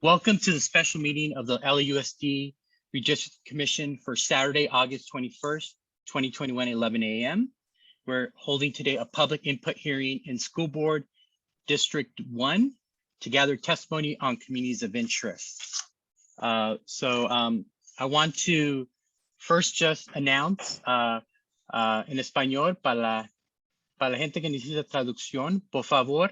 Welcome to the special meeting of the LAUSD Redistricting Commission for Saturday, August 21st, 2021, 11 a.m. We're holding today a public input hearing in School Board District 1 to gather testimony on communities of interest. I want to first just announce en español para la gente que necesita traducción, por favor,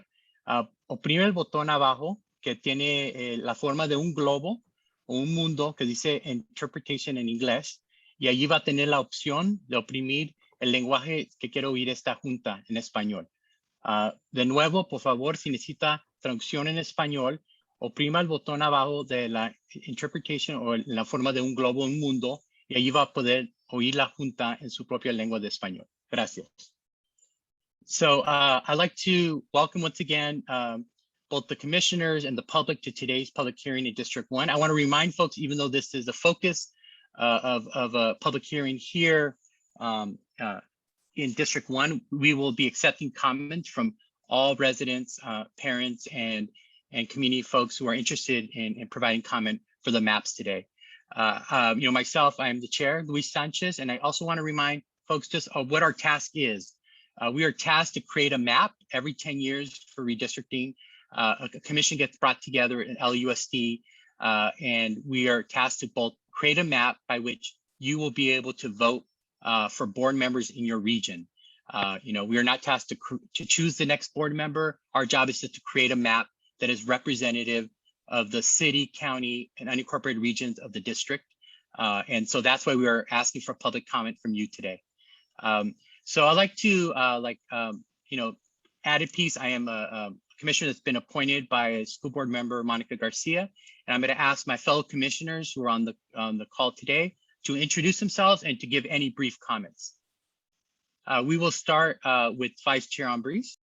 oprime el botón abajo que tiene la forma de un globo o un mundo que dice Interpretation en inglés, y allí va a tener la opción de oprimir el lenguaje que quiero oír esta junta en español. De nuevo, por favor, si necesita traducción en español, oprima el botón abajo de la Interpretation o la forma de un globo, un mundo, y allí va a poder oír la junta en su propia lengua de español. Gracias. So I'd like to welcome once again both the commissioners and the public to today's public hearing in District 1. I want to remind folks, even though this is the focus of a public hearing here in District 1, we will be accepting comments from all residents, parents, and community folks who are interested in providing comment for the maps today. Myself, I am the chair, Luis Sanchez, and I also want to remind folks just of what our task is. We are tasked to create a map every 10 years for redistricting. A commission gets brought together in LAUSD, and we are tasked to both create a map by which you will be able to vote for board members in your region. We are not tasked to choose the next board member. Our job is to create a map that is representative of the city, county, and unincorporated regions of the district. And so that's why we are asking for public comment from you today. So I'd like to add a piece. I am a commissioner that's been appointed by school board member Monica Garcia, and I'm going to ask my fellow commissioners who are on the call today to introduce themselves and to give any brief comments. We will start with Vice Chair Ambrose.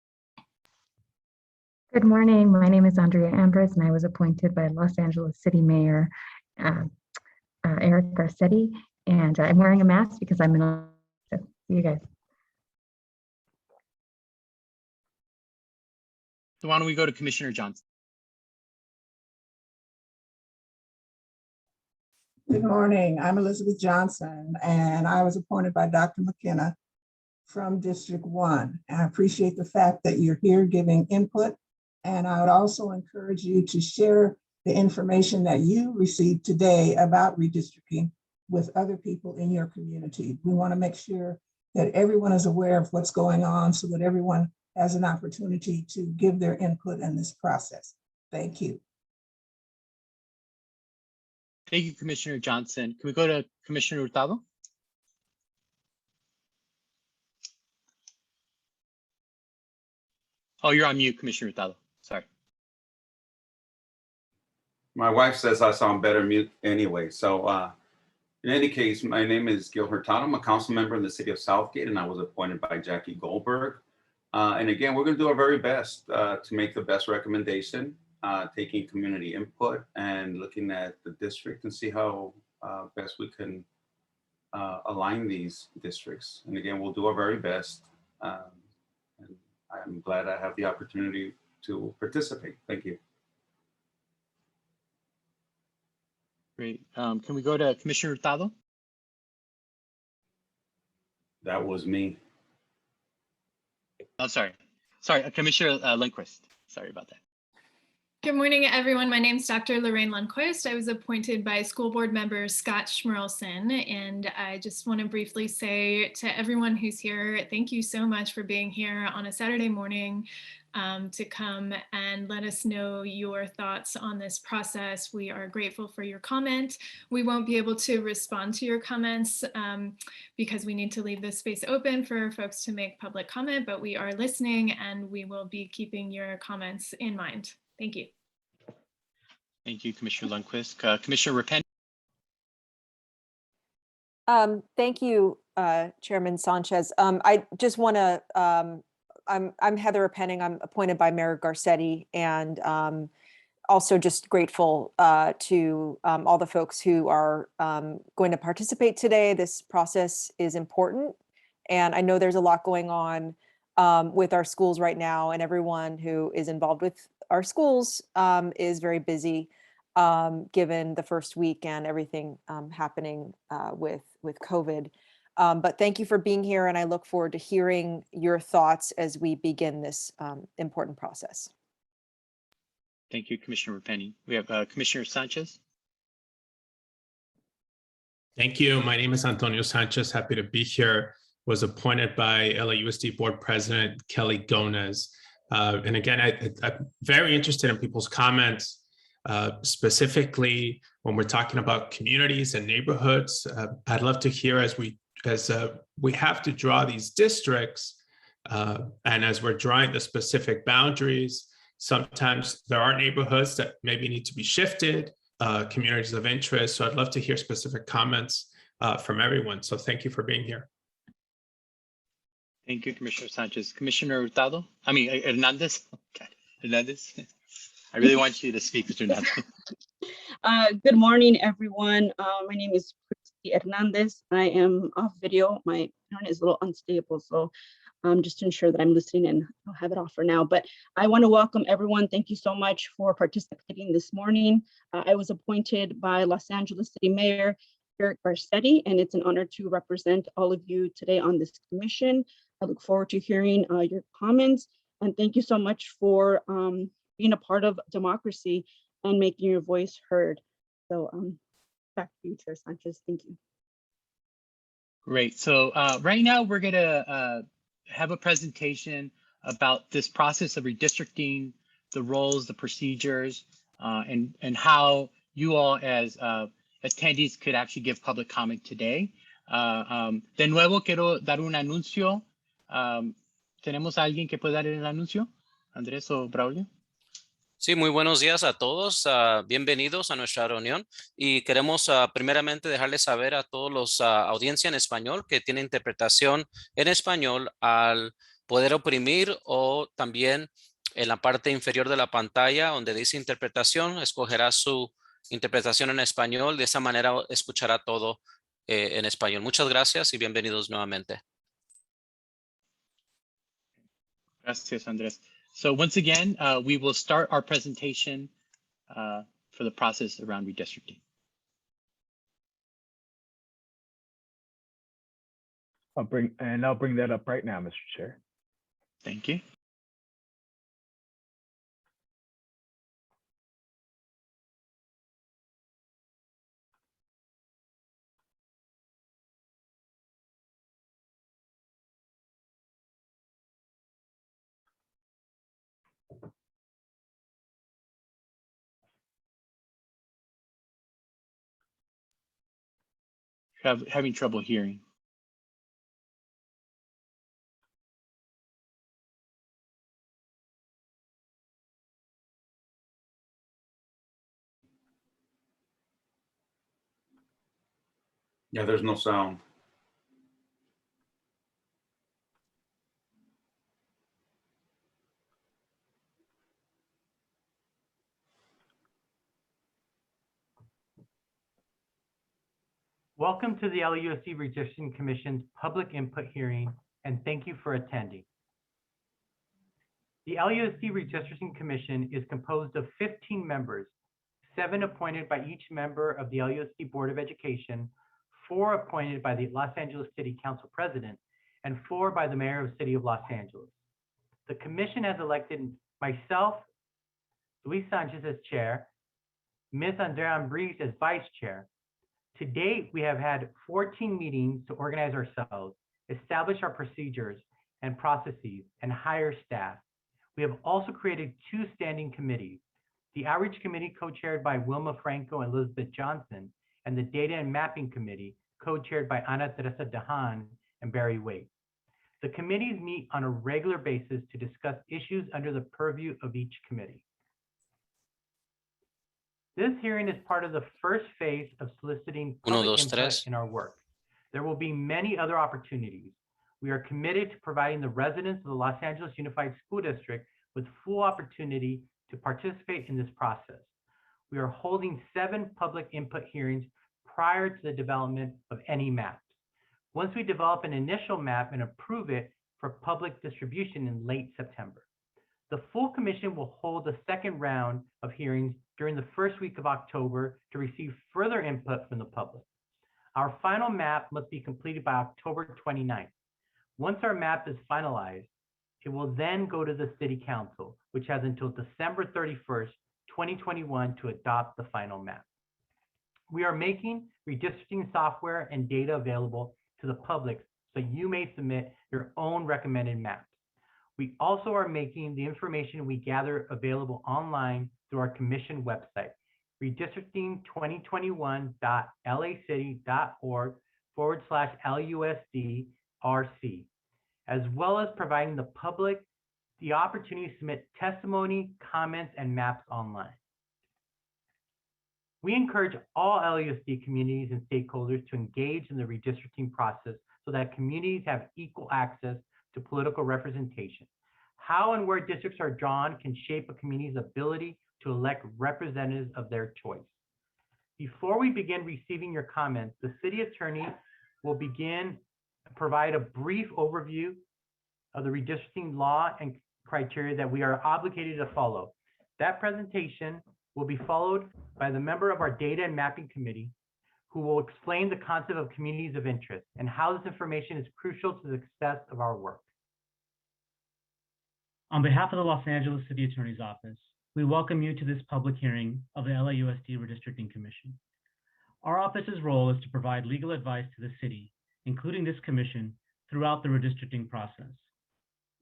Good morning. My name is Andrea Ambrose, and I was appointed by Los Angeles City Mayor Eric Garcetti, and I'm wearing a mask because I'm in a. So, see you guys. So why don't we go to Commissioner Johnson? Good morning. I'm Elizabeth Johnson, and I was appointed by Dr. McKenna from District 1. And I appreciate the fact that you're here giving input. And I would also encourage you to share the information that you received today about redistricting with other people in your community. We want to make sure that everyone is aware of what's going on so that everyone has an opportunity to give their input in this process. Thank you. Thank you, Commissioner Johnson. Can we go to Commissioner Hurtado? Oh, you're on mute, Commissioner Hurtado. Sorry. My wife says I sound better mute anyway. So in any case, my name is Gil Hurtado. I'm a council member in the city of Southgate, and I was appointed by Jackie Goldberg. And again, we're going to do our very best to make the best recommendation, taking community input and looking at the district and see how best we can align these districts. And again, we'll do our very best. And I'm glad I have the opportunity to participate. Thank you. Great. Can we go to Commissioner Hurtado? That was me. Oh, sorry, Commissioner Lundquist. Sorry about that. Good morning, everyone. My name is Dr. Lorraine Lundquist. I was appointed by school board member Scott Schmerlson, and I just want to briefly say to everyone who's here, thank you so much for being here on a Saturday morning to come and let us know your thoughts on this process. We are grateful for your comment. We won't be able to respond to your comments because we need to leave this space open for folks to make public comment, but we are listening and we will be keeping your comments in mind. Thank you. Thank you, Commissioner Lundquist. Commissioner Rapin. Thank you, Chairman Sanchez. I just want to, I'm Heather Penning. I'm appointed by Mayor Garcetti, and also just grateful to all the folks who are going to participate today. This process is important, and I know there's a lot going on with our schools right now, and everyone who is involved with our schools is very busy. given the first week and everything happening with COVID. But thank you for being here, and I look forward to hearing your thoughts as we begin this important process. Thank you, Commissioner Penny. We have Commissioner Sanchez. Thank you. My name is Antonio Sanchez. Happy to be here. Was appointed by LAUSD Board President Kelly Gomez. And again, I'm very interested in people's comments, specifically when we're talking about communities and neighborhoods. I'd love to hear as we have to draw these districts, and as we're drawing the specific boundaries, sometimes there are neighborhoods that maybe need to be shifted, communities of interest. So I'd love to hear specific comments from everyone. So thank you for being here. Thank you, Commissioner Sanchez. Commissioner Hernandez. God, Hernandez. I really want you to speak, Mr. Hernandez. Good morning, everyone. My name is Christy Hernandez. I am off video. My internet is a little unstable, so just to ensure that I'm listening, and I'll have it off for now. But I want to welcome everyone. Thank you so much for participating this morning. I was appointed by Los Angeles City Mayor Carla Garcia, and it's an honor to represent all of you today on this commission. I look forward to hearing your comments, and thank you so much for being a part of democracy and making your voice heard. So back to you, Chair Sanchez. Thank you. Great. So right now we're going to have a presentation about this process of redistricting, the roles, the procedures, and how you all as attendees could actually give public comment today. De nuevo, quiero dar un anuncio. ¿Tenemos a alguien que pueda dar el anuncio? Andrés o Braulio. Sí, muy buenos días a todos. Bienvenidos a nuestra reunión y queremos primeramente dejarles saber a todos los audiencia en español que tiene interpretación en español al poder oprimir o también en la parte inferior de la pantalla donde dice interpretación, escogerá su interpretación en español. De esa manera escuchará todo en español. Muchas gracias y bienvenidos nuevamente. Gracias, Andrés. So once again, we will start our presentation for the process around redistricting. I'll bring that up right now, Mr. Chair. Thank you. Having trouble hearing. Yeah, there's no sound. Welcome to the LAUSD Redistricting Commission's public input hearing, and thank you for attending. The LAUSD Redistricting Commission is composed of 15 members, 7 appointed by each member of the LAUSD Board of Education, 4 appointed by the Los Angeles City Council President, and 4 by the Mayor of the City of Los Angeles. The Commission has elected myself, Luis Sanchez as Chair, Ms. Andrea Ambriz as Vice Chair. To date, we have had 14 meetings to organize ourselves, establish our procedures and processes, and hire staff. We have also created 2 standing committees, the Outreach Committee co-chaired by Wilma Franco and Elizabeth Johnson, and the Data and Mapping Committee co-chaired by Ana Teresa Dahan and Barry Waite. The committees meet on a regular basis to discuss issues under the purview of each committee. This hearing is part of the first phase of soliciting public input in our work. There will be many other opportunities. We are committed to providing the residents of the Los Angeles Unified School District with full opportunity to participate in this process. We are holding 7 public input hearings prior to the development of any maps. Once we develop an initial map and approve it for public distribution in late September. The full commission will hold a second round of hearings during the first week of October to receive further input from the public. Our final map must be completed by October 29th. Once our map is finalized, it will then go to the City Council, which has until December 31st, 2021 to adopt the final map. We are making redistricting software and data available to the public so you may submit your own recommended maps. We also are making the information we gather available online through our commission website, redistricting2021.lacity.org/LUSD-RC, as well as providing the public the opportunity to submit testimony, comments, and maps online. We encourage all LUSD communities and stakeholders to engage in the redistricting process so that communities have equal access to political representation. How and where districts are drawn can shape a community's ability to elect representatives of their choice. Before we begin receiving your comments, the city attorney will provide a brief overview of the redistricting law and criteria that we are obligated to follow. That presentation will be followed by the member of our Data and Mapping Committee, who will explain the concept of communities of interest and how this information is crucial to the success of our work. On behalf of the Los Angeles City Attorney's Office, we welcome you to this public hearing of the LAUSD Redistricting Commission. Our office's role is to provide legal advice to the city, including this commission, throughout the redistricting process.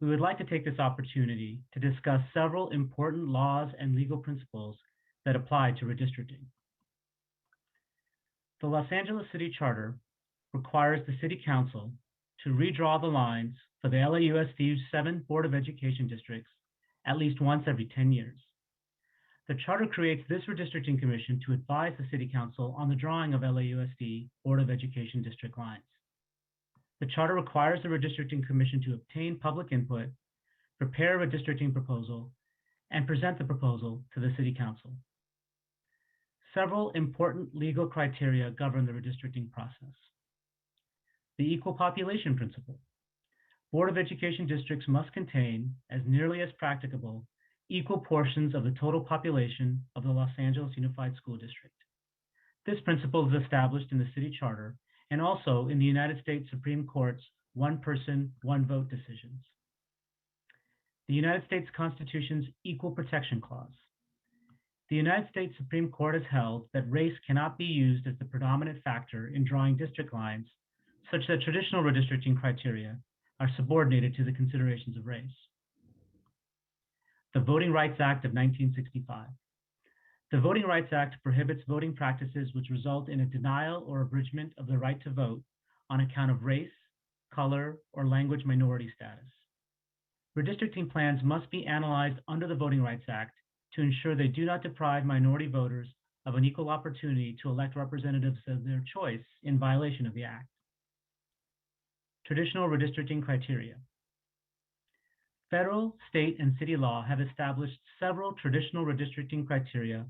We would like to take this opportunity to discuss several important laws and legal principles that apply to redistricting. The Los Angeles City Charter requires the City Council to redraw the lines for the LAUSD's 7 Board of Education districts at least once every 10 years. The Charter creates this redistricting commission to advise the City Council on the drawing of LAUSD Board of Education district lines. The Charter requires the Redistricting Commission to obtain public input, prepare a redistricting proposal, and present the proposal to the City Council. Several important legal criteria govern the redistricting process. The equal population principle. Board of Education districts must contain, as nearly as practicable, equal portions of the total population of the Los Angeles Unified School District. This principle is established in the City Charter and also in the United States Supreme Court's one person, one vote decisions. The United States Constitution's Equal Protection Clause. The United States Supreme Court has held that race cannot be used as the predominant factor in drawing district lines, such that traditional redistricting criteria are subordinated to the considerations of race. The Voting Rights Act of 1965. The Voting Rights Act prohibits voting practices which result in a denial or abridgment of the right to vote on account of race, color, or language minority status. Redistricting plans must be analyzed under the Voting Rights Act to ensure they do not deprive minority voters of an equal opportunity to elect representatives of their choice in violation of the Act. Traditional redistricting criteria. Federal, state, and city law have established several traditional redistricting criteria,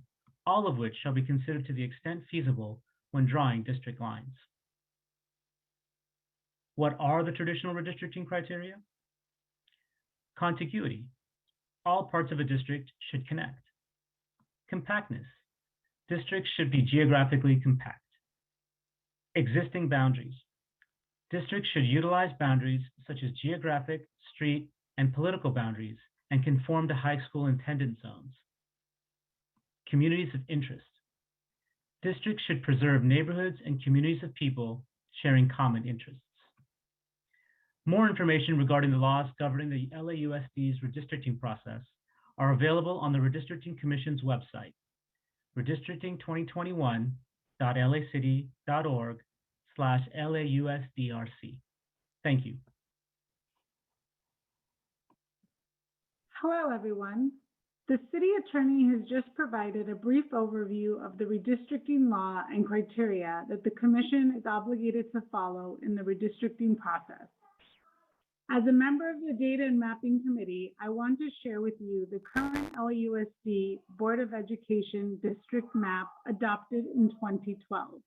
all of which shall be considered to the extent feasible when drawing district lines. What are the traditional redistricting criteria? Contiguity. All parts of a district should connect. Compactness. Districts should be geographically compact. Existing boundaries. Districts should utilize boundaries such as geographic, street, and political boundaries and conform to high school attendance zones. Communities of interest. Districts should preserve neighborhoods and communities of people sharing common interests. More information regarding the laws governing the LAUSD's redistricting process are available on the Redistricting Commission's website, redistricting2021.lacity.org/LAUSDRC. Thank you. Hello, everyone. The City Attorney has just provided a brief overview of the redistricting law and criteria that the Commission is obligated to follow in the redistricting process. As a member of the Data and Mapping Committee, I want to share with you the current LAUSD Board of Education district map adopted in 2012.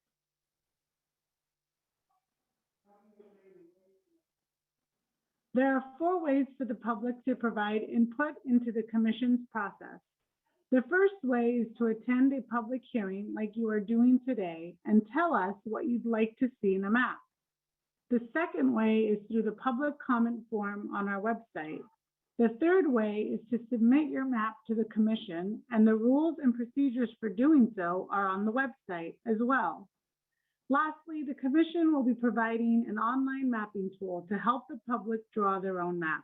There are 4 ways for the public to provide input into the commission's process. The first way is to attend a public hearing like you are doing today and tell us what you'd like to see in a map. The second way is through the public comment form on our website. The third way is to submit your map to the commission, and the rules and procedures for doing so are on the website as well. Lastly, the commission will be providing an online mapping tool to help the public draw their own maps.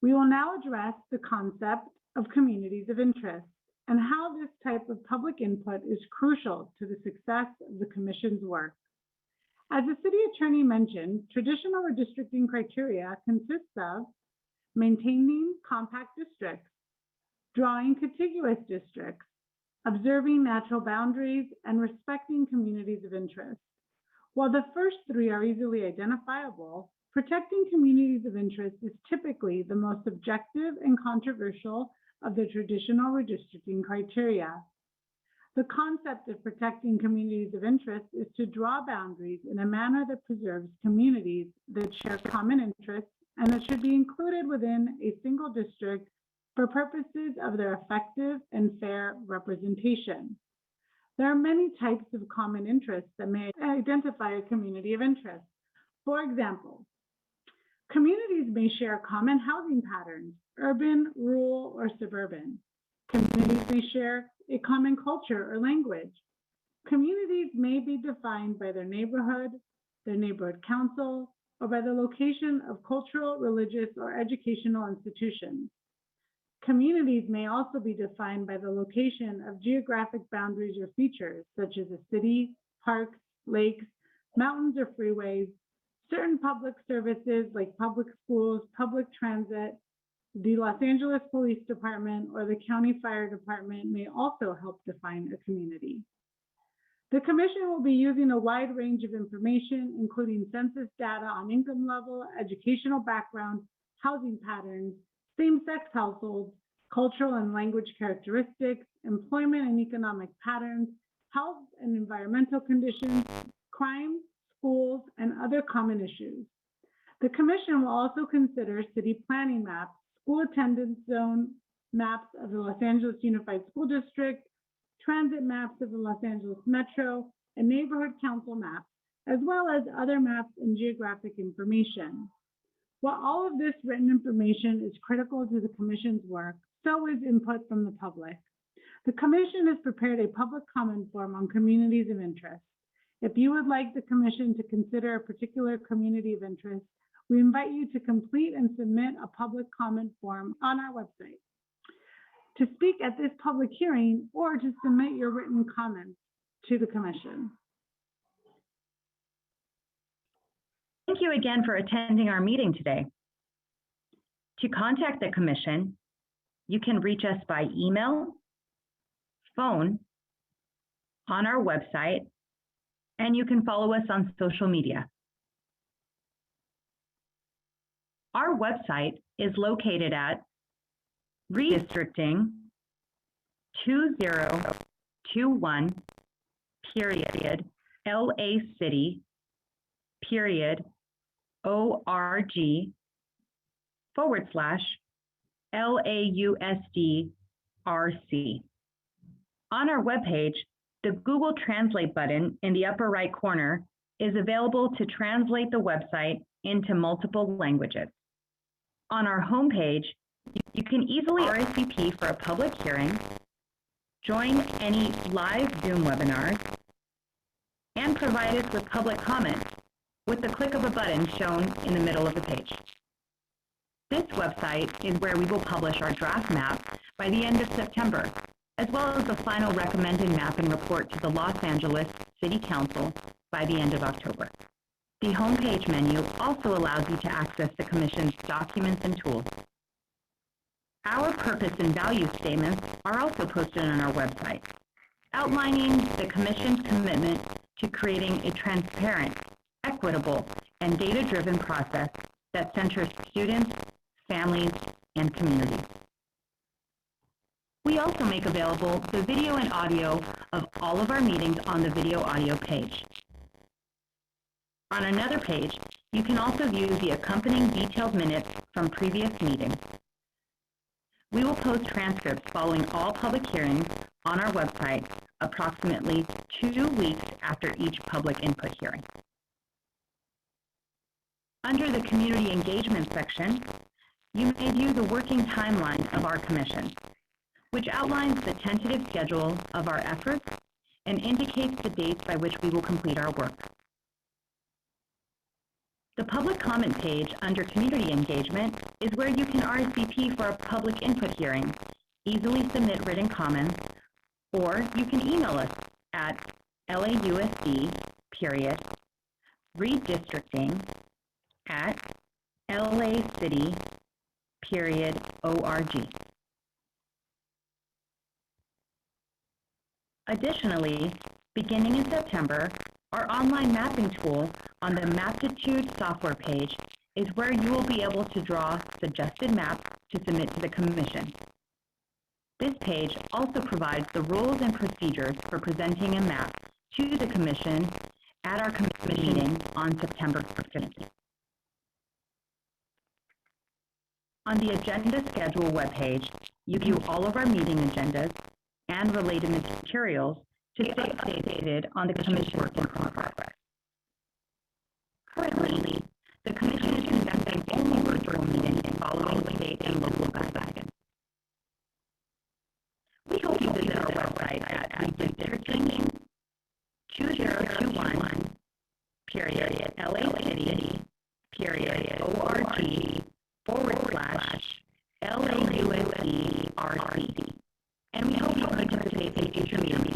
We will now address the concept of communities of interest and how this type of public input is crucial to the success of the commission's work. As the city attorney mentioned, traditional redistricting criteria consists of maintaining compact districts, drawing contiguous districts, observing natural boundaries, and respecting communities of interest. While the first 3 are easily identifiable, protecting communities of interest is typically the most objective and controversial of the traditional redistricting criteria. The concept of protecting communities of interest is to draw boundaries in a manner that preserves communities that share common interests and that should be included within a single district for purposes of their effective and fair representation. There are many types of common interests that may identify a community of interest. For example, communities may share common housing patterns, urban, rural, or suburban. Communities may share a common culture or language. Communities may be defined by their neighborhood council, or by the location of cultural, religious, or educational institutions. Communities may also be defined by the location of geographic boundaries or features, such as a city, parks, lakes, mountains, or freeways. Certain public services like public schools, public transit, the Los Angeles Police Department, or the County Fire Department may also help define a community. The commission will be using a wide range of information, including census data on income level, educational background, housing patterns, same-sex households, cultural and language characteristics, employment and economic patterns, health and environmental conditions, crime, schools, and other common issues. The commission will also consider city planning maps, school attendance zone maps of the Los Angeles Unified School District, transit maps of the Los Angeles Metro, and neighborhood council maps, as well as other maps and geographic information. While all of this written information is critical to the commission's work, so is input from the public. The commission has prepared a public comment form on communities of interest. If you would like the commission to consider a particular community of interest, we invite you to complete and submit a public comment form on our website. To speak at this public hearing or to submit your written comments to the commission. Thank you again for attending our meeting today. To contact the commission, you can reach us by email, phone, on our website, and you can follow us on social media. Our website is located at Redistricting 2021 period LA City period org/LAUSD-RC. On our webpage, the Google Translate button in the upper right corner is available to translate the website into multiple languages. On our homepage, you can easily RSVP for a public hearing, join any live Zoom webinars, and provide us with public comments with the click of a button shown in the middle of the page. This website is where we will publish our draft map by the end of September, as well as the final recommended map and report to the Los Angeles City Council by the end of October. The homepage menu also allows you to access the Commission's documents and tools. Our purpose and value statements are also posted on our website, outlining the Commission's commitment to creating a transparent, equitable, and data-driven process that centers students, families, and communities. We also make available the video and audio of all of our meetings on the video audio page. On another page, You can also view the accompanying detailed minutes from previous meetings. We will post transcripts following all public hearings on our website approximately 2 weeks after each public input hearing. Under the Community Engagement section, you may view the working timeline of our commission, which outlines the tentative schedule of our efforts and indicates the dates by which we will complete our work. The public comment page under Community Engagement is where you can RSVP for a public input hearing, easily submit written comments, or you can email us at lausd.redistricting@lacity.org. Additionally, beginning in September, our online mapping tool on the Maptitude software page is where you will be able to draw suggested maps to submit to the Commission. This page also provides the rules and procedures for presenting a map to the Commission at our Commission meeting on September 15th. On the Agenda Schedule webpage, you view all of our meeting agendas and related materials to stay updated on the Commission's work in progress. Currently, the Commission is conducting only virtual meetings following state and local guidelines. We hope you visit our website at redistricting21.lacity.org/LAUSD-RC. And we hope you participate in future meetings.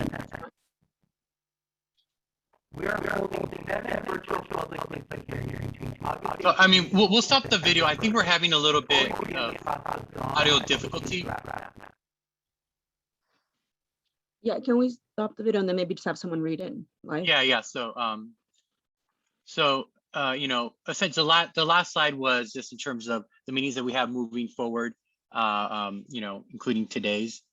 We are holding 7 virtual public input hearings between August. So, I mean, we'll stop the video. I think we're having a little bit of audio difficulty. Yeah, can we stop the video and then maybe just have someone read it live? Yeah. So, you know, essentially the last slide was just in terms of the meetings that we have moving forward, you know, including today's.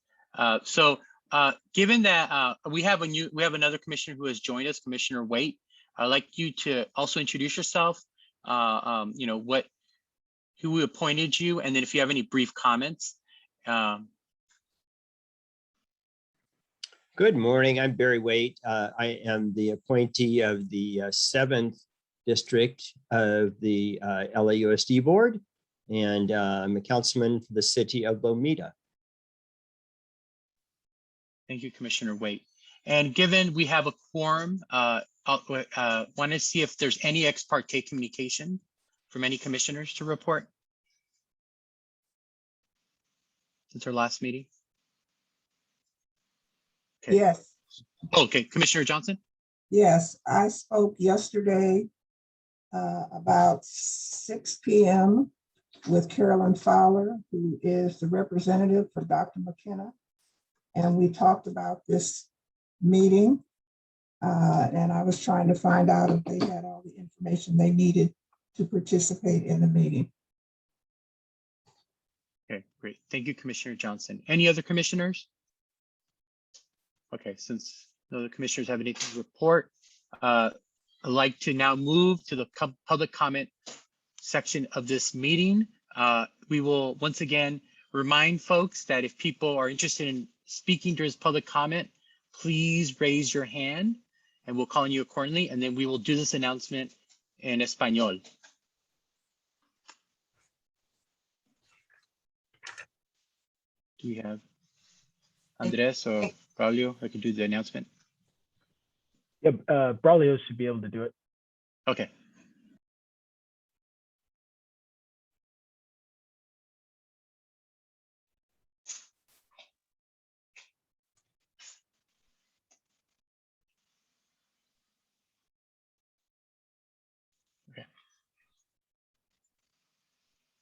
Given that we have another commissioner who has joined us, Commissioner Waite, I'd like you to also introduce yourself, you know, who appointed you, and then if you have any brief comments. Good morning, I'm Barry Waite. I am the appointee of the 7th District of the LAUSD Board, and I'm a councilman for the city of Lomita. Thank you, Commissioner Waite. And given we have a quorum, want to see if there's any ex parte communication from any commissioners to report since our last meeting. Okay. Yes. Okay, Commissioner Johnson. Yes, I spoke yesterday about 6 p.m. with Carolyn Fowler, who is the representative for Dr. McKenna. And we talked about this meeting. And I was trying to find out if they had all the information they needed to participate in the meeting. Okay, great. Thank you, Commissioner Johnson. Any other commissioners? Okay, since no other commissioners have anything to report, I'd like to now move to the public comment section of this meeting. We will once again remind folks that if people are interested in speaking during public comment, please raise your hand and we'll call on you accordingly. And then we will do this announcement in Espanol. Do we have Andres or Braulio? I can do the announcement. Yeah, Braulio should be able to do it. Okay.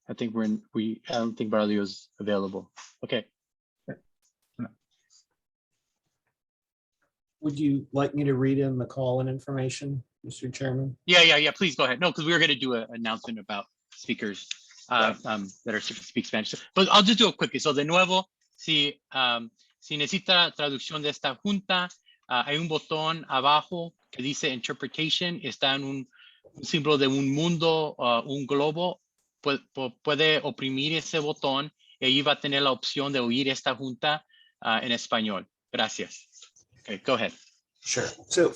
I think I don't think Braulio is available. Okay. Would you like me to read in the call-in information, Mr. Chairman? Yeah. Please go ahead. No, because we were going to do an announcement about speakers that are speak Spanish. But I'll just do it quickly. So de nuevo, si necesita traducción de esta junta, hay un botón abajo que dice interpretation. Está en un símbolo de un mundo, un globo, puede oprimir ese botón y ahí va a tener la opción de oír esta junta en español. Gracias. Okay, go ahead. Sure. So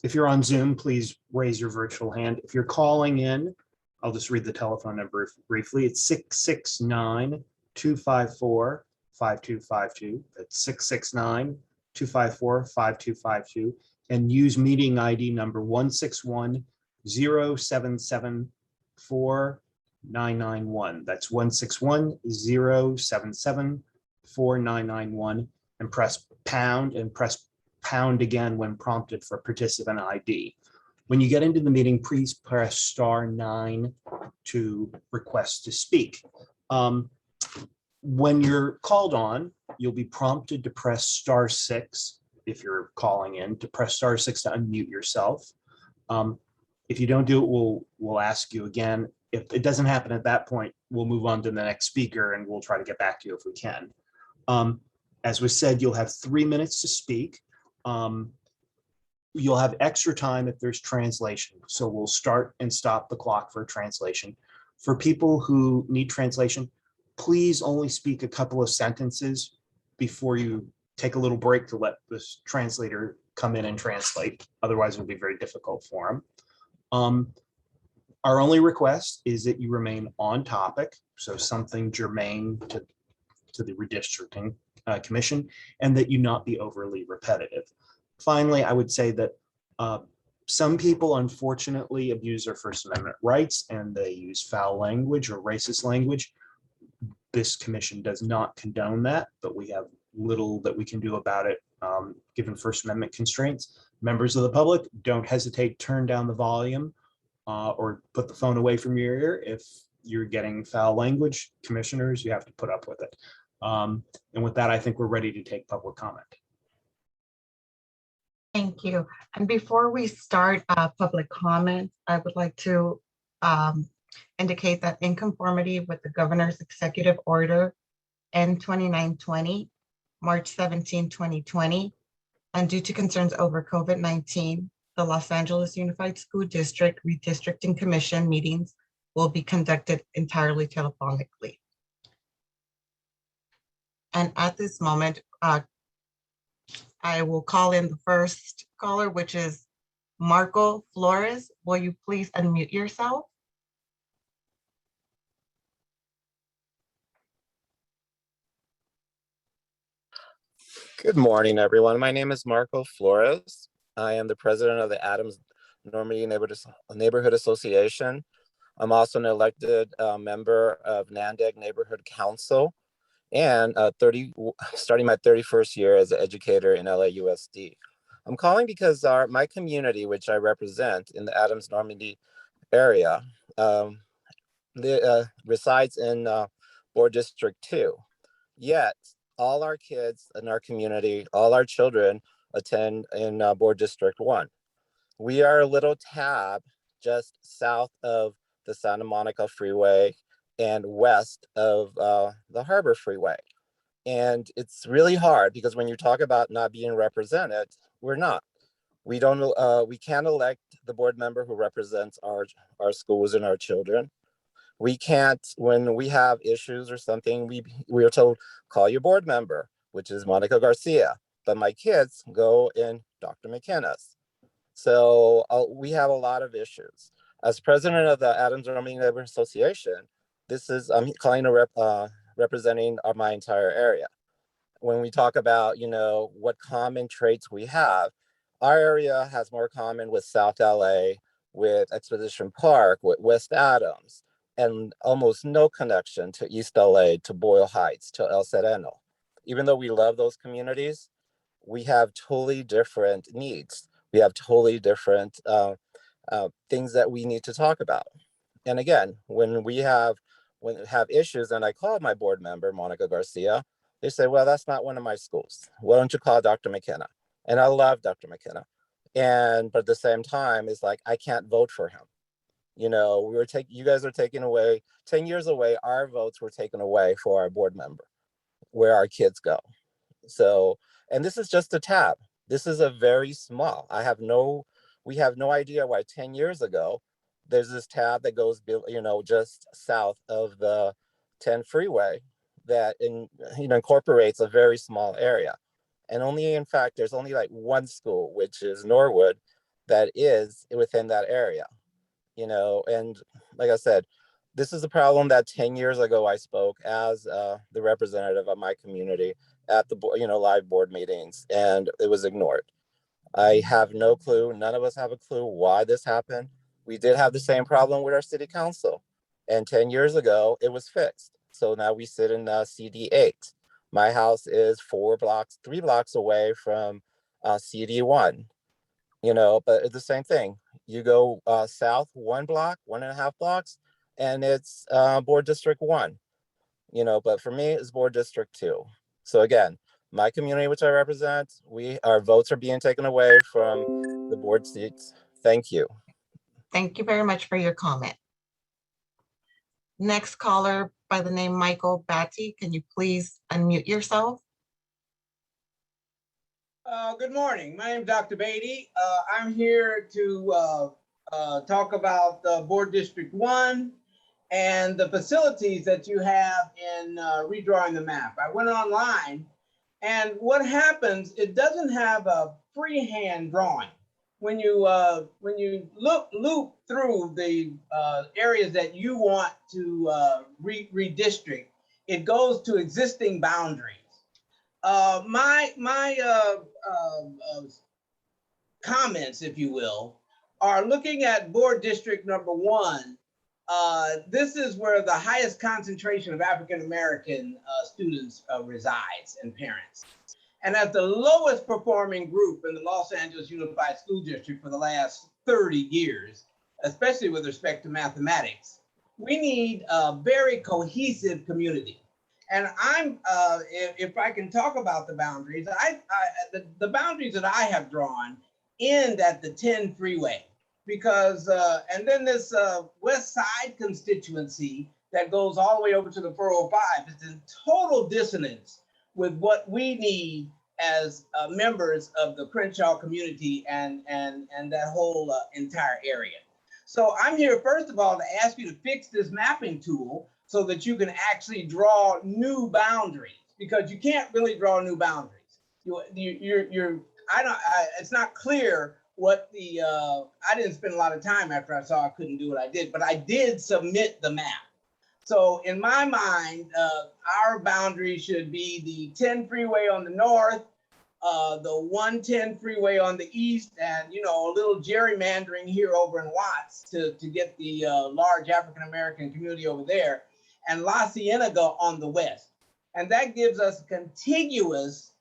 if you're on Zoom, please raise your virtual hand. If you're calling in, I'll just read the telephone number briefly. It's 669-254-5252. That's 669-254-5252. And use meeting ID number 161-077-4991. That's 161-077-4991. And press pound and press pound again when prompted for participant ID. When you get into the meeting, please press *9 to request to speak. When you're called on, you'll be prompted to press *6 if you're calling in, to press *6 to unmute yourself. If you don't do it, we'll ask you again. If it doesn't happen at that point, we'll move on to the next speaker and we'll try to get back to you if we can. As was said, you'll have 3 minutes to speak. You'll have extra time if there's translation. So we'll start and stop the clock for translation. For people who need translation, please only speak a couple of sentences before you take a little break to let this translator come in and translate. Otherwise, it'll be very difficult for them. Our only request is that you remain on topic, so something germane to the Redistricting Commission, and that you not be overly repetitive. Finally, I would say that some people unfortunately abuse their First Amendment rights and they use foul language or racist language. This commission does not condone that, but we have little that we can do about it given First Amendment constraints. Members of the public, don't hesitate, turn down the volume or put the phone away from your ear. If you're getting foul language, commissioners, you have to put up with it. And with that, I think we're ready to take public comment. Thank you. And before we start public comment, I would like to indicate that in conformity with the governor's executive order N2920, March 17, 2020, and due to concerns over COVID-19, the Los Angeles Unified School District Redistricting Commission meetings will be conducted entirely telephonically. And at this moment, I will call in the first caller, which is Marco Flores. Will you please unmute yourself? Good morning, everyone. My name is Marco Flores. I am the president of the Adams Normandy Neighborhood Association. I'm also an elected member of Nandeg Neighborhood Council and starting my 31st year as an educator in LAUSD. I'm calling because my community, which I represent in the Adams Normandy area, resides in Board District 2. Yet, all our kids in our community, all our children attend in Board District 1. We are a little tab just south of the Santa Monica Freeway and west of the Harbor Freeway. And it's really hard because when you talk about not being represented, we're not. We can't elect the board member who represents our schools and our children. We can't, when we have issues or something, we are told, call your board member, which is Monica Garcia. But my kids go in Dr. McKenna's. So we have a lot of issues. As president of the Adams Normandy Neighborhood Association, I'm calling representing my entire area. When we talk about, what common traits we have, our area has more common with South LA, with Exposition Park, with West Adams, and almost no connection to East LA, to Boyle Heights, to El Sereno. Even though we love those communities, we have totally different needs. We have totally different things that we need to talk about. And again, when we have issues and I call my board member, Monica Garcia, they say, well, that's not one of my schools. Why don't you call Dr. McKenna? And I love Dr. McKenna. But at the same time, it's like, I can't vote for him. You guys are taking away 10 years away. Our votes were taken away for our board member, where our kids go. So, and this is just a tab. This is a very small, we have no idea why 10 years ago, there's this tab that goes, just south of the 10 freeway that incorporates a very small area. And only, in fact, there's only like one school, which is Norwood, that is within that area, and like I said, this is a problem that 10 years ago I spoke as the representative of my community at the live board meetings, and it was ignored. I have no clue. None of us have a clue why this happened. We did have the same problem with our city council, and 10 years ago it was fixed. So now we sit in CD8. My house is 3 blocks away from CD1. But it's the same thing. You go south 1.5 blocks, and it's Board District 1. But for me, it's Board District 2. So again, my community, which I represent, our votes are being taken away from the board seats. Thank you. Thank you very much for your comment. Next caller by the name Michael Batty, can you please unmute yourself? Good morning. My name is Dr. Beatty. I'm here to talk about Board District 1 and the facilities that you have in redrawing the map. I went online, and what happens, it doesn't have a freehand drawing. When you loop through the areas that you want to redistrict, it goes to existing boundaries. My comments, if you will, are looking at Board District number 1. This is where the highest concentration of African-American students resides and parents. And as the lowest performing group in the Los Angeles Unified School District for the last 30 years, especially with respect to mathematics, we need a very cohesive community. And if I can talk about the boundaries, the boundaries that I have drawn end at the 10 freeway, because, and then this West Side constituency that goes all the way over to the 405 is in total dissonance with what we need as members of the Crenshaw community and that whole entire area. So I'm here, first of all, to ask you to fix this mapping tool so that you can actually draw new boundaries, because you can't really draw new boundaries. It's not clear what the, I didn't spend a lot of time after I saw I couldn't do what I did, but I did submit the map. So in my mind, our boundary should be the 10 freeway on the north, the 110 freeway on the east, and a little gerrymandering here over in Watts to get the large African-American community over there, and La Cienega on the west. And that gives us contiguous,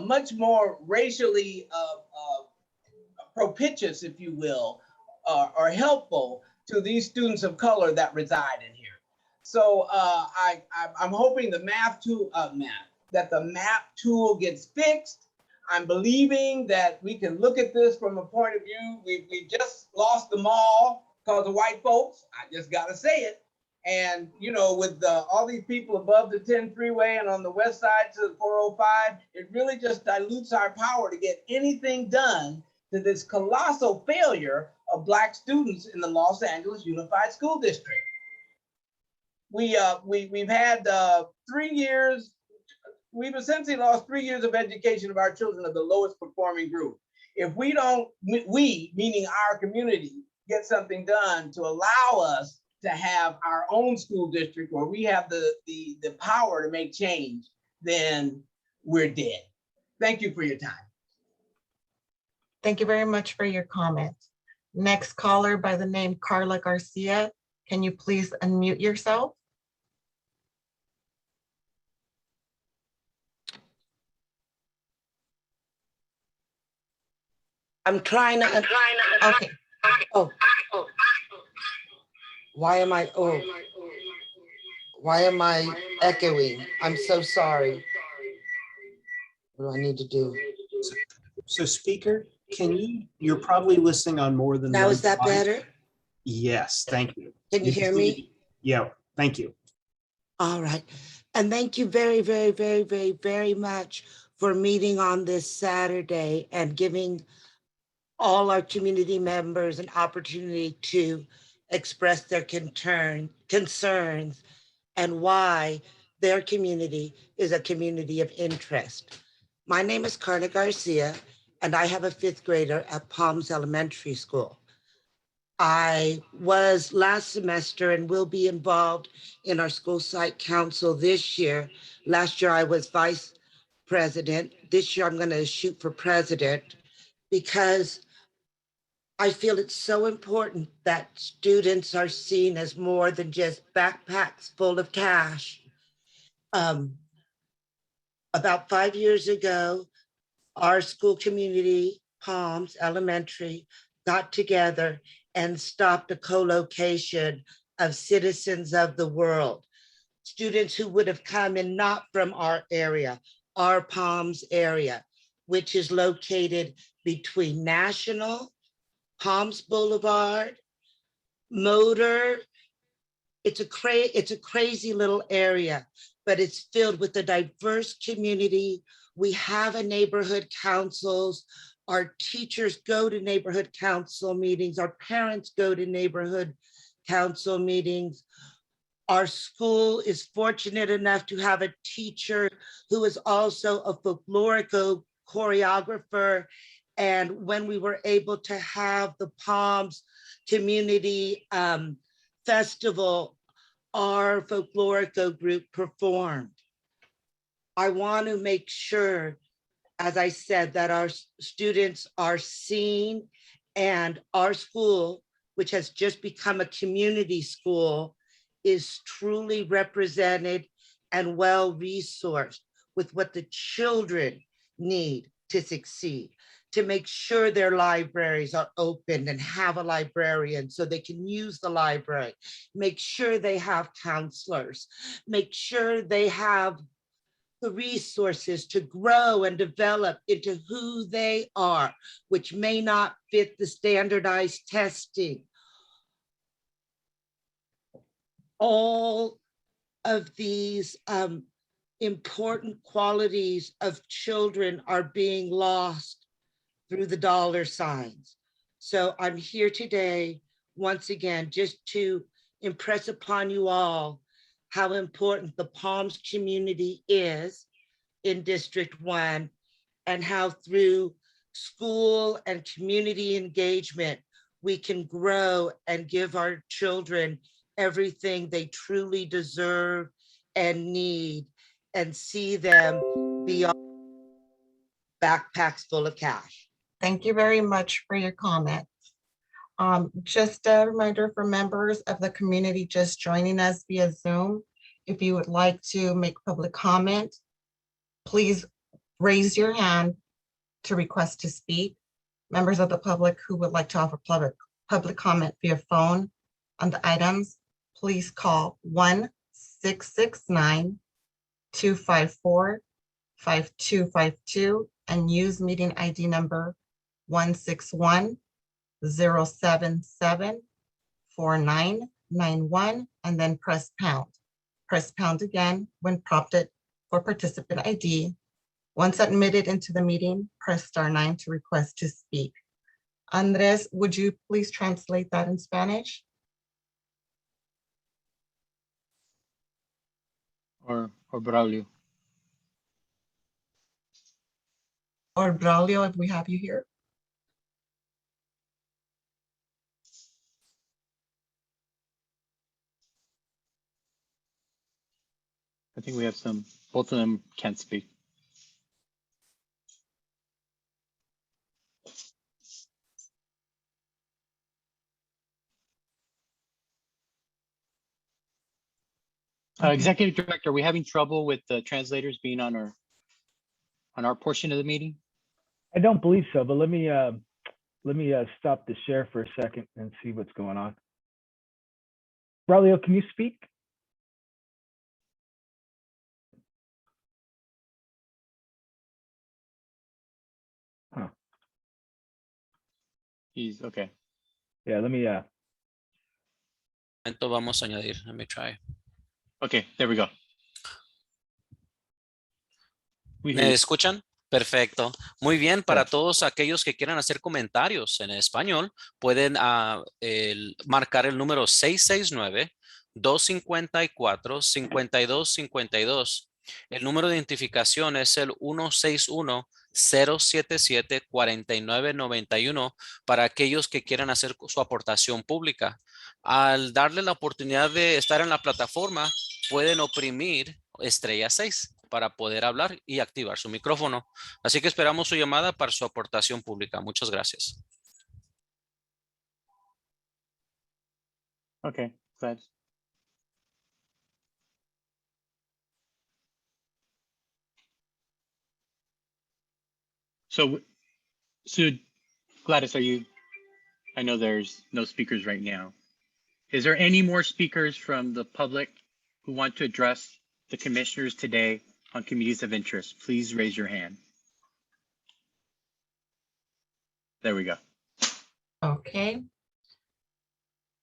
much more racially propitious, if you will, or helpful to these students of color that reside in here. So I'm hoping the map tool gets fixed. I'm believing that we can look at this from a point of view. We've just lost the mall because of white folks. I just gotta say it. And with all these people above the 10 freeway and on the west side to the 405, it really just dilutes our power to get anything done to this colossal failure of Black students in the Los Angeles Unified School District. We've had 3 years. We've essentially lost 3 years of education of our children of the lowest performing group. If we don't, we, meaning our community, get something done to allow us to have our own school district where we have the power to make change, then we're dead. Thank you for your time. Thank you very much for your comments. Next caller by the name Carla Garcia, can you please unmute yourself? I'm trying to. Okay. Oh. Why am I echoing? I'm so sorry. What do I need to do? So speaker, you're probably listening on more than Now one is that device. better? Yes, thank you. Can you hear me? Yeah, thank you. All right. And thank you very, very, very, very, very much for meeting on this Saturday and giving all our community members an opportunity to express their concerns and why their community is a community of interest. My name is Carla Garcia, and I have a 5th grader at Palms Elementary School. I was last semester and will be involved in our school site council this year. Last year I was vice president. This year I'm going to shoot for president because I feel it's so important that students are seen as more than just backpacks full of cash. About 5 years ago, our school community, Palms Elementary, got together and stopped a co-location of citizens of the world, students who would have come in not from our area, our Palms area, which is located between National, Palms Boulevard, Motor. It's a crazy little area, but it's filled with a diverse community. We have a neighborhood councils. Our teachers go to neighborhood council meetings. Our parents go to neighborhood council meetings. Our school is fortunate enough to have a teacher who is also a folkloric choreographer. And when we were able to have the Palms Community Festival, our folklorico group performed. I want to make sure, as I said, that our students are seen and our school, which has just become a community school, is truly represented and well-resourced with what the children need to succeed, to make sure their libraries are open and have a librarian so they can use the library, make sure they have counselors, make sure they have the resources to grow and develop into who they are, which may not fit the standardized testing. All of these important qualities of children are being lost through the dollar signs. So I'm here today, once again, just to impress upon you all how important the Palms community is in District 1 and how through school and community engagement, we can grow and give our children everything they truly deserve and need and see them beyond backpacks full of cash. Thank you very much for your comment. Just a reminder for members of the community just joining us via Zoom, if you would like to make public comment, please raise your hand to request to speak. Members of the public who would like to offer public comment via phone on the items, please call 1-669-254-5252 and use meeting ID number 161-077-4991 and then press pound. Press pound again when prompted for participant ID. Once admitted into the meeting, press *9 to request to speak. Andres, would you please translate that in Spanish? Or Braulio. Or Braulio, if we have you here. I think we have both of them can't speak. Executive Director, are we having trouble with the translators being on our portion of the meeting? I don't believe so, but let me stop the share for a second and see what's going on. Braulio, can you speak? Huh. He's okay. Yeah, let me Vamos a añadir. Let me try. Okay, there we go. ¿Me escuchan? Perfecto. Muy bien, para Yes. todos aquellos que quieran hacer comentarios en español, pueden marcar el número 669-254-5252. El número de identificación es el 161-077-4991 para aquellos que quieran hacer su aportación pública. Al darle la oportunidad de estar en la plataforma, pueden oprimir estrella 6 para poder hablar y activar su micrófono. Así que esperamos su llamada para su aportación pública. Muchas gracias. Okay, glad. So Gladys, I know there's no speakers right now. Is there any more speakers from the public who want to address the commissioners today on communities of interest? Please raise your hand. There we go. Okay.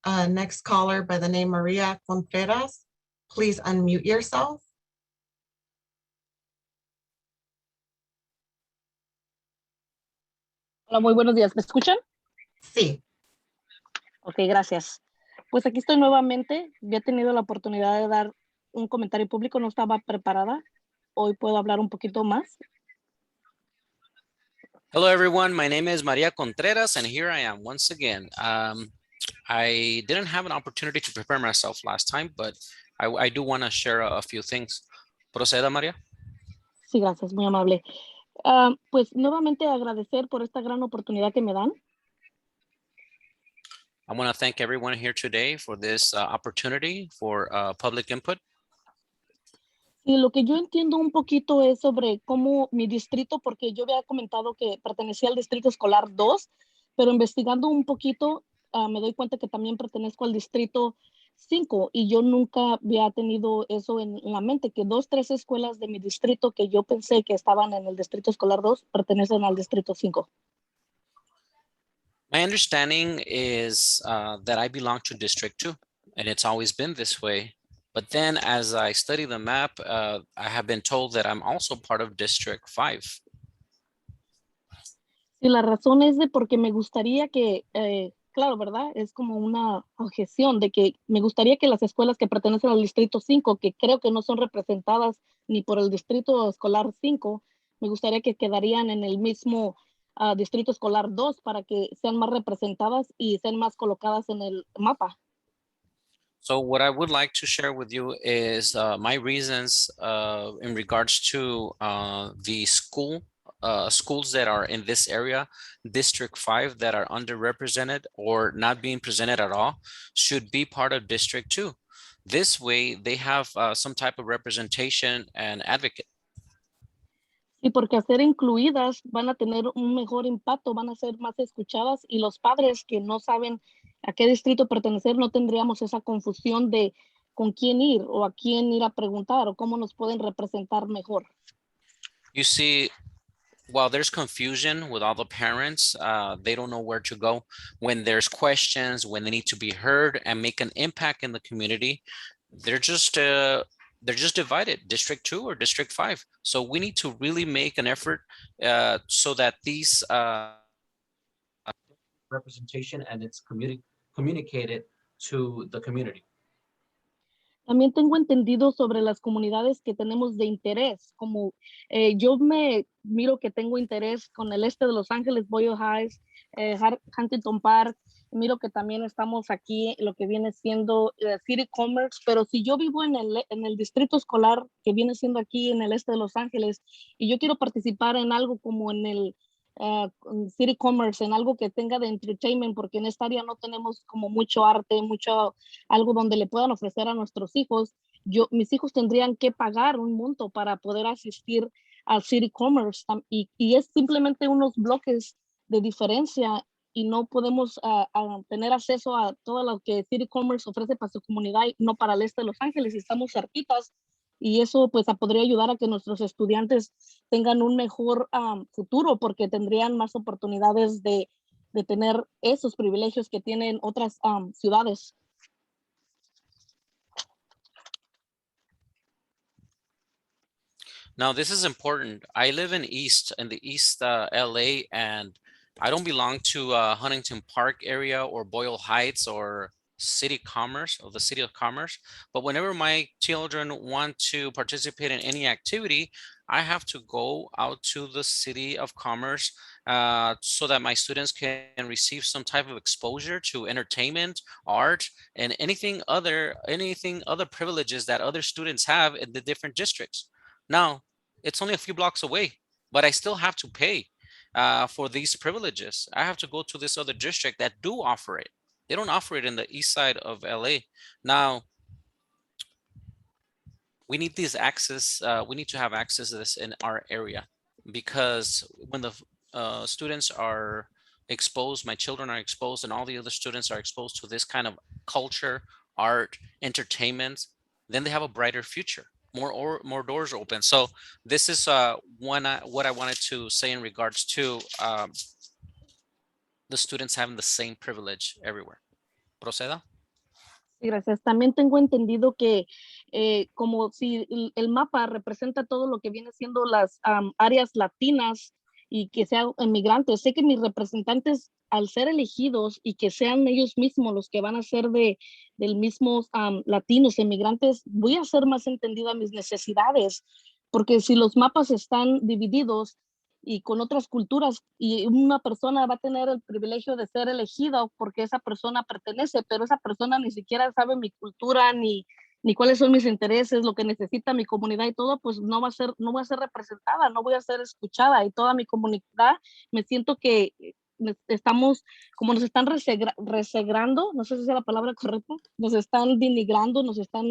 Next caller by the name Maria Contreras. Please unmute yourself. Hola, muy buenos días. ¿Me escuchan? Sí. Ok, gracias. Pues aquí estoy nuevamente. Ya he tenido la oportunidad de dar un comentario público. No estaba preparada. Hoy puedo hablar un poquito más. Hello, everyone. My name is Maria Contreras, and here I am once again. I didn't have an opportunity to prepare myself last time, but I do want to share a few things. Proceda, Maria. Sí, gracias. Muy amable. Pues nuevamente agradecer por esta gran oportunidad que me dan. I want to thank everyone here today for this opportunity for public input. Y lo que yo entiendo un poquito es sobre cómo mi distrito, porque yo había comentado que pertenecía al distrito escolar 2, pero investigando un poquito me doy cuenta que también pertenezco al distrito 5 y yo nunca había tenido eso en la mente, que 2, 3 escuelas de mi distrito que yo pensé que estaban en el distrito escolar 2 pertenecen al distrito 5. My understanding is that I belong to District 2, and it's always been this way. But then as I study the map, I have been told that I'm also part of District 5. Y la razón es de porque me gustaría que, claro, ¿verdad? Es como una objeción de que me gustaría que las escuelas que pertenecen al Distrito 5, que creo que no son representadas ni por el Distrito Escolar 5, me gustaría que quedarían en el mismo Distrito Escolar 2 para que sean más representadas y sean más colocadas en el mapa. So what I would like to share with you is my reasons in regards to the schools that are in this area, District 5, that are underrepresented or not being presented at all, should be part of District 2. This way, they have some type of representation and advocate. Y porque a ser incluidas van a tener un mejor impacto, van a ser más escuchadas y los padres que no saben a qué distrito pertenecer no tendríamos esa confusión de con quién ir o a quién ir a preguntar o cómo nos pueden representar mejor. You see, while there's confusion with all the parents, they don't know where to go. When there's questions, when they need to be heard and make an impact in the community, they're just divided, District 2 or District 5. So we need to really make an effort so that these representation and it's communicated to the community. También tengo entendido sobre las comunidades que tenemos de interés, como yo me miro que tengo interés con el este de Los Ángeles, Boyle Heights, Huntington Park, miro que también estamos aquí, lo que viene siendo City Commerce, pero si yo vivo en el distrito escolar que viene siendo aquí en el este de Los Ángeles y yo quiero participar en algo como en el City Commerce, en algo que tenga de entertainment, porque en esta área no tenemos como mucho arte, algo donde le puedan ofrecer a nuestros hijos, mis hijos tendrían que pagar un monto para poder asistir al City Commerce y es simplemente unos bloques de diferencia y no podemos tener acceso a todo lo que City Commerce ofrece para su comunidad y no para el este de Los Ángeles, estamos cerquitas y eso pues podría ayudar a que nuestros estudiantes tengan un mejor futuro porque tendrían más oportunidades de tener esos privilegios que tienen otras ciudades. Now, this is important. I live in the East LA, and I don't belong to Huntington Park area or Boyle Heights or the City of Commerce. But whenever my children want to participate in any activity, I have to go out to the City of Commerce so that my students can receive some type of exposure to entertainment, art, and anything other privileges that other students have in the different districts. Now, it's only a few blocks away, but I still have to pay for these privileges. I have to go to this other district that do offer it. They don't offer it in the east side of LA. Now, we need these access. We need to have access to this in our area, because when the students are exposed, my children are exposed, and all the other students are exposed to this kind of culture, art, entertainment, then they have a brighter future. More doors open. So this is what I wanted to say in regards to the students having the same privilege everywhere. Proceda. Sí, gracias. También tengo entendido que como si el mapa representa todo lo que viene siendo las áreas latinas y que sean inmigrantes, sé que mis representantes, al ser elegidos y que sean ellos mismos los que van a ser del mismos latinos, inmigrantes, voy a ser más entendida mis necesidades, porque si los mapas están divididos y con otras culturas, y una persona va a tener el privilegio de ser elegida porque esa persona pertenece, pero esa persona ni siquiera sabe mi cultura, ni cuáles son mis intereses, lo que necesita mi comunidad y todo, pues no va a ser representada, no voy a ser escuchada, y toda mi comunidad me siento que estamos, como nos están resegrando, no sé si es la palabra correcta, nos están denigrando, nos están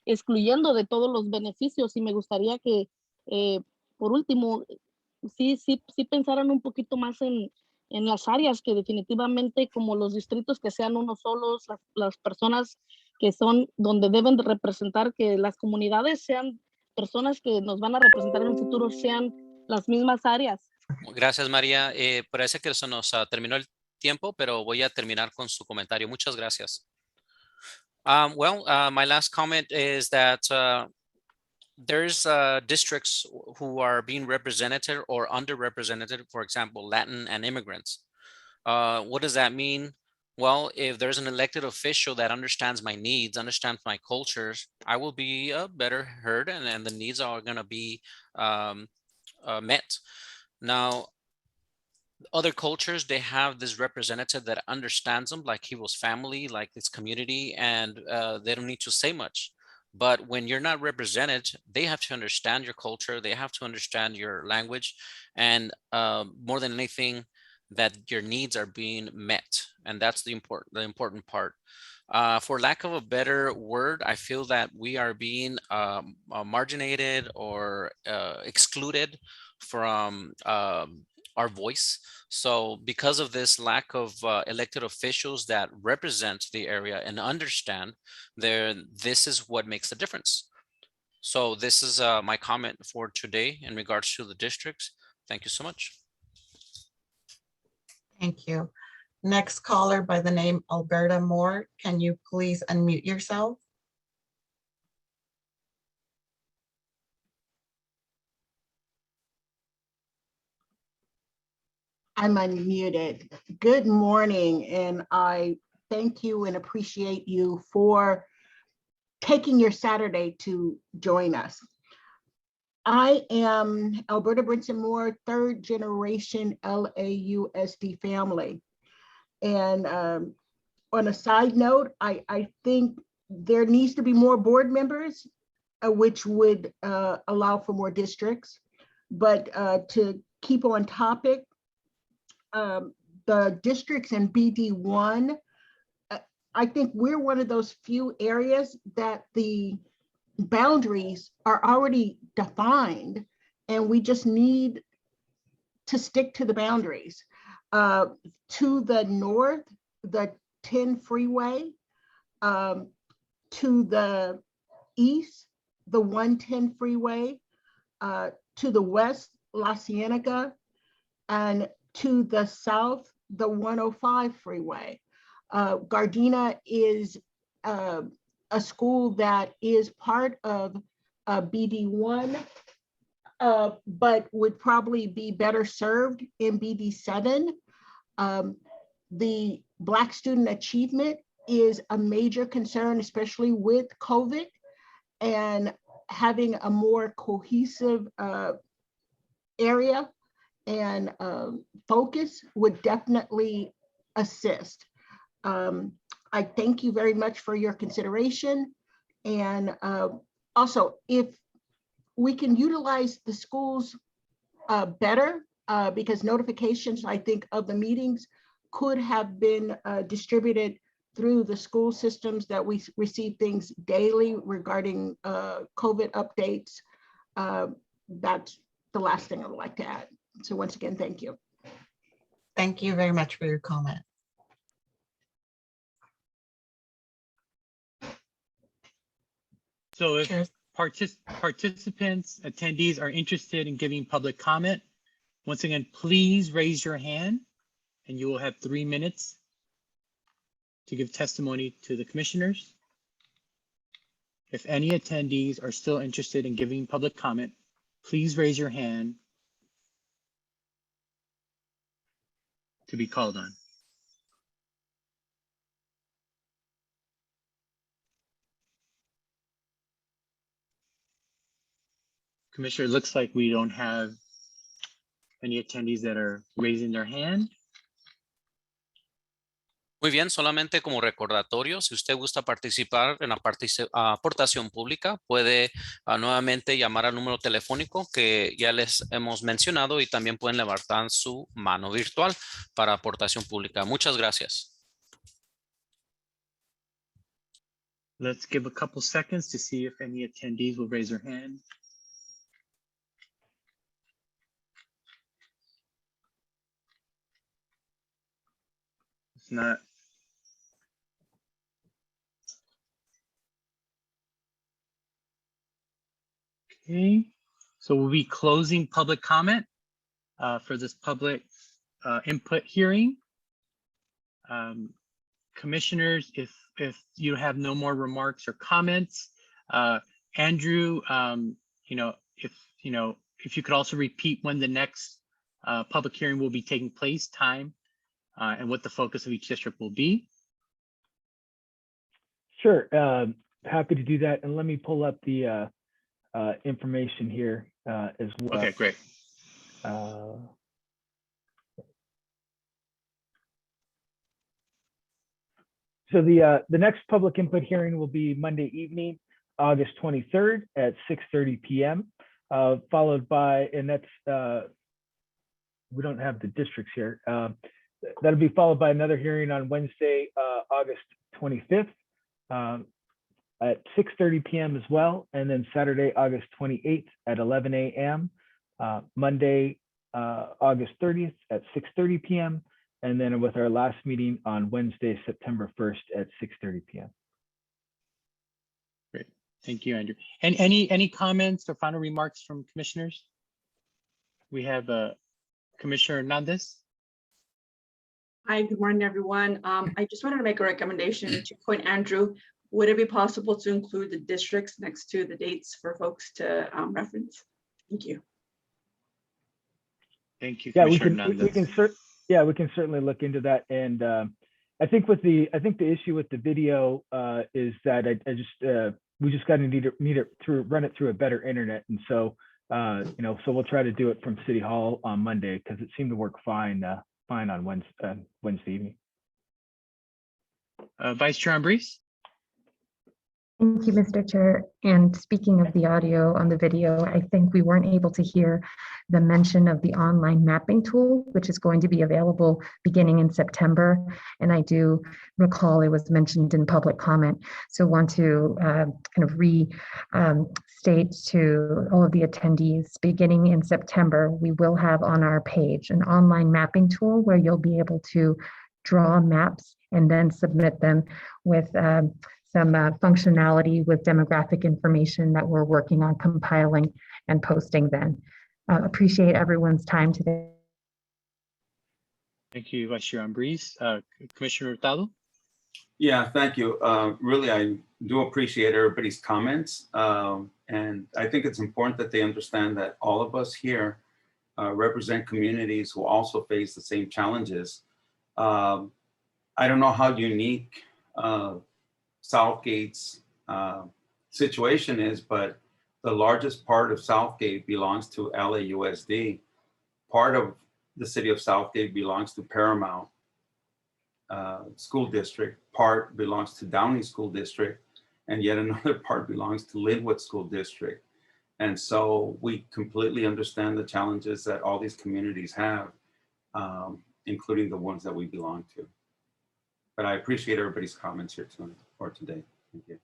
excluyendo de todos los beneficios, y me gustaría que, por último, sí pensaran un poquito más en las áreas, que definitivamente como los distritos que sean unos solos, las personas que son donde deben de representar, que las comunidades sean personas que nos van a representar en un futuro, sean las mismas áreas. Gracias, María. Parece que se nos terminó el tiempo, pero voy a terminar con su comentario. Muchas gracias. My last comment is that there's districts who are being represented or underrepresented, for example, Latin and immigrants. What does that mean? Well, if there's an elected official that understands my needs, understands my cultures, I will be better heard, and the needs are going to be met. Now, other cultures, they have this representative that understands them like he was family, like this community, and they don't need to say much. But when you're not represented, they have to understand your culture, they have to understand your language, and more than anything, that your needs are being met. And that's the important part. For lack of a better word, I feel that we are being marginated or excluded from our voice. So because of this lack of elected officials that represent the area and understand, this is what makes the difference. So this is my comment for today in regards to the districts. Thank you so much. Thank you. Next caller by the name Alberta Moore. Can you please unmute yourself? I'm unmuted. Good morning, and I thank you and appreciate you for taking your Saturday to join us. I am Alberta Brinson Moore, third generation LAUSD family. And on a side note, I think there needs to be more board members, which would allow for more districts. But to keep on topic, the districts in BD1, I think we're one of those few areas that the boundaries are already defined, and we just need to stick to the boundaries. To the north, the 10 freeway, to the east, the 110 freeway, to the west, La Cienega, and to the south, the 105 freeway. Gardena is a school that is part of BD1. but would probably be better served in BD7. The Black student achievement is a major concern, especially with COVID, and having a more cohesive area and focus would definitely assist. I thank you very much for your consideration. And also, if we can utilize the schools better, because notifications, I think, of the meetings could have been distributed through the school systems, that we receive things daily regarding COVID updates. That's the last thing I would like to add. So once again, thank you. Thank you very much for your comment. So if participants, attendees are interested in giving public comment, once again, please raise your hand and you will have 3 minutes to give testimony to the commissioners. If any attendees are still interested in giving public comment, please raise your hand to be called on. Commissioner, it looks like we don't have any attendees that are raising their hand. Muy bien, solamente como recordatorio, si usted gusta participar en la aportación pública, puede nuevamente llamar al número telefónico que ya les hemos mencionado y también pueden levantar su mano virtual para aportación pública. Muchas gracias. Let's give a couple seconds to see if any attendees will raise their hand. It's not. Okay, so we'll be closing public comment for this public input hearing. Commissioners, if you have no more remarks or comments, Andrew, if you could also repeat when the next public hearing will be taking place, time, and what the focus of each district will be. Sure, happy to do that. And let me pull up the information here as well. Okay, great. So the next public input hearing will be Monday evening, August 23rd at 6:30 p.m. Followed by, and that's, we don't have the districts here. That'll be followed by another hearing on Wednesday, August 25th at 6:30 p.m. as well. And then Saturday, August 28th at 11 a.m. Monday, August 30th at 6:30 p.m. And then with our last meeting on Wednesday, September 1st at 6:30 p.m. Great, thank you, Andrew. And any comments or final remarks from commissioners? We have Commissioner Hernandez. Hi, good morning, everyone. I just wanted to make a recommendation to point Andrew. Would it be possible to include the districts next to the dates for folks to reference? Thank you. Thank you, Yeah, Commissioner Hernandez. we can certainly look into that. And I think the issue with the video is that we just got to need it through, run it through a better internet. And so so we'll try to do it from City Hall on Monday because it seemed to work fine on Wednesday evening. Vice Chair Ambriz. Thank you, Mr. Chair. And speaking of the audio on the video, I think we weren't able to hear the mention of the online mapping tool, which is going to be available beginning in September. And I do recall it was mentioned in public comment. So want to kind of restate to all of the attendees, beginning in September, we will have on our page an online mapping tool where you'll be able to draw maps and then submit them with some functionality with demographic information that we're working on compiling and posting then. Appreciate everyone's time today. Thank you, Vice Chair Ambriz. Commissioner Hurtado. Yeah, thank you. Really, I do appreciate everybody's comments. And I think it's important that they understand that all of us here represent communities who also face the same challenges. I don't know how unique Southgate's situation is, but the largest part of Southgate belongs to LAUSD. Part of the city of Southgate belongs to Paramount School District. Part belongs to Downey School District, and yet another part belongs to Linwood School District. And so we completely understand the challenges that all these communities have, including the ones that we belong to. But I appreciate everybody's comments here tonight or today. Thank you.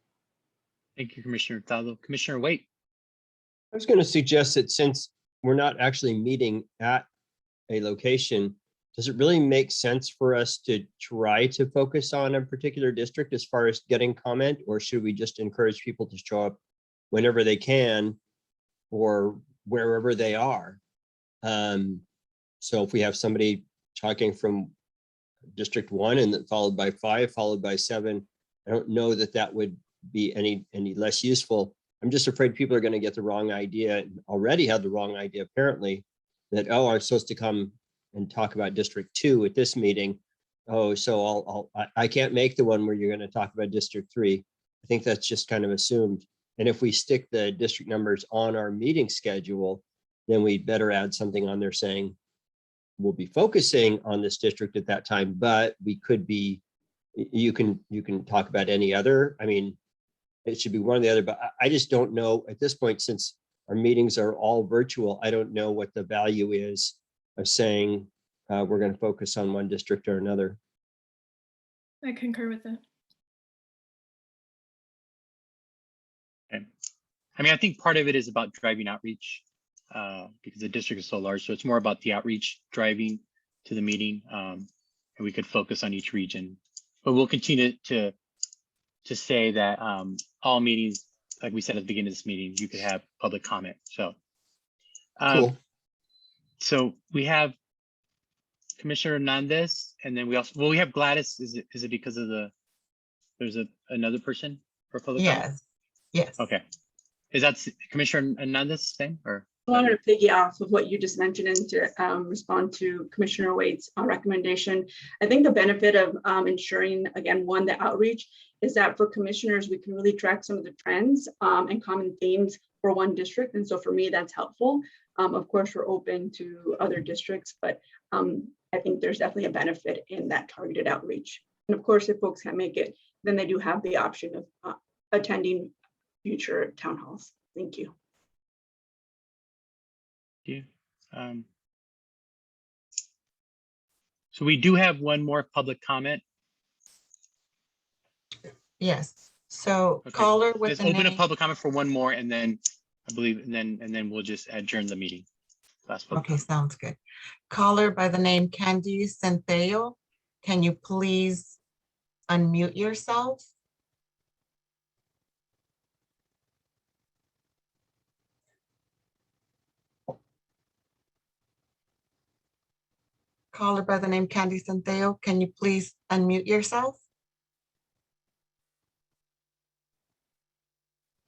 Thank you, Commissioner Hurtado. Commissioner Waite. I was going to suggest that since we're not actually meeting at a location, does it really make sense for us to try to focus on a particular district as far as getting comment, or should we just encourage people to show up whenever they can or wherever they are? So if we have somebody talking from District 1 and then followed by 5, followed by 7, I don't know that that would be any less useful. I'm just afraid people are going to get the wrong idea, and already had the wrong idea apparently, that, oh, I'm supposed to come and talk about District 2 at this meeting. Oh, so I can't make the one where you're going to talk about District 3. I think that's just kind of assumed. And if we stick the district numbers on our meeting schedule, then we'd better add something on there saying we'll be focusing on this district at that time, but we could be, you can talk about any other. I mean, it should be one or the other, but I just don't know at this point, since our meetings are all virtual, I don't know what the value is of saying we're going to focus on one district or another. I concur with that. Okay. I mean, I think part of it is about driving outreach because the district is so large. So it's more about the outreach driving to the meeting, and we could focus on each region. But we'll continue to say that all meetings, like we said at the beginning of this meeting, you could have public comment. So, Cool. So we have Commissioner Hernandez, and then we also, well, we have Gladys. Is it because of there's another person for public comment? Yes, yes. Okay. Is that Commissioner Hernandez thing or? I wanted to piggy off of what you just mentioned and to respond to Commissioner Waite's recommendation. I think the benefit of ensuring, again, one, the outreach is that for commissioners, we can really track some of the trends and common themes for one district. And so for me, that's helpful. Of course, we're open to other districts, but I think there's definitely a benefit in that targeted outreach. And of course, if folks can't make it, then they do have the option of attending future town halls. Thank you. Thank you. So we do have one more public comment. Yes. So Okay. caller with Let's the open a name. public comment for one more, and then I believe, and then we'll just adjourn the meeting. Last public Okay, sounds good. Caller by the name Candy Centello, can you please unmute yourself? Caller by the name Candy Centello, can you please unmute yourself?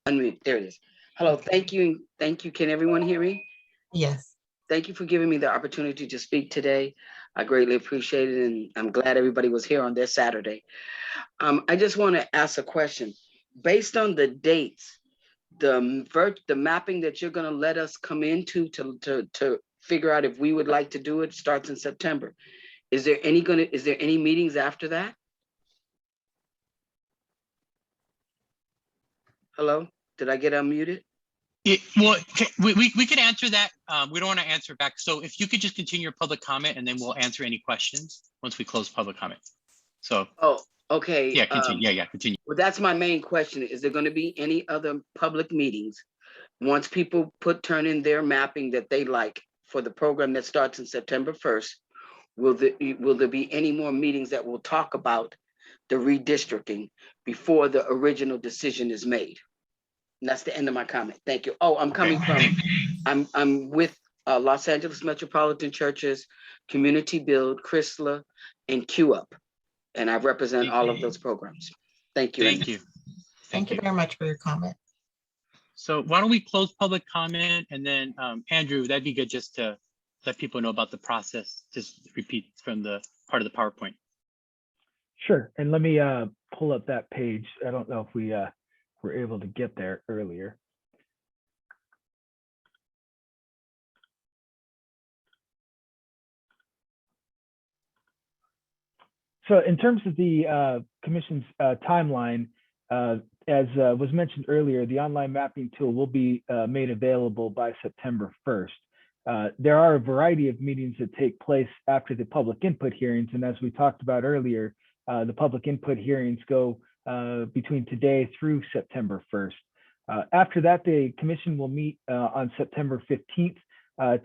Unmute, there it is. Hello, thank you. Thank you. Can everyone hear me? Yes. Thank you for giving me the opportunity to speak today. I greatly appreciate it, and I'm glad everybody was here on this Saturday. I just want to ask a question. Based on the dates, the mapping that you're going to let us come into to figure out if we would like to do it starts in September. Is there any meetings after that? Hello, did I get unmuted? Well, we could answer that. We don't want to answer back. So if you could just continue your public comment, and then we'll answer any questions once we close public comment. So. Oh, okay. Yeah, continue. Yeah, continue. Well, that's my main question. Is there going to be any other public meetings once people turn in their mapping that they like for the program that starts in September 1st? Will there be any more meetings that will talk about the redistricting before the original decision is made? And that's the end of my comment. Thank you. Oh, I'm coming from, I'm with Los Angeles Metropolitan Churches, Community Build, Chrysler, and Q Up. And I represent all of those programs. Thank you. Thank you. Thank you very much for your comment. So why don't we close public comment, and then Andrew, that'd be good just to let people know about the process. Just repeat from the part of the PowerPoint. Sure. And let me pull up that page. I don't know if we were able to get there earlier. So in terms of the commission's timeline, as was mentioned earlier, the online mapping tool will be made available by September 1st. There are a variety of meetings that take place after the public input hearings. And as we talked about earlier, the public input hearings go between today through September 1st. After that, the commission will meet on September 15th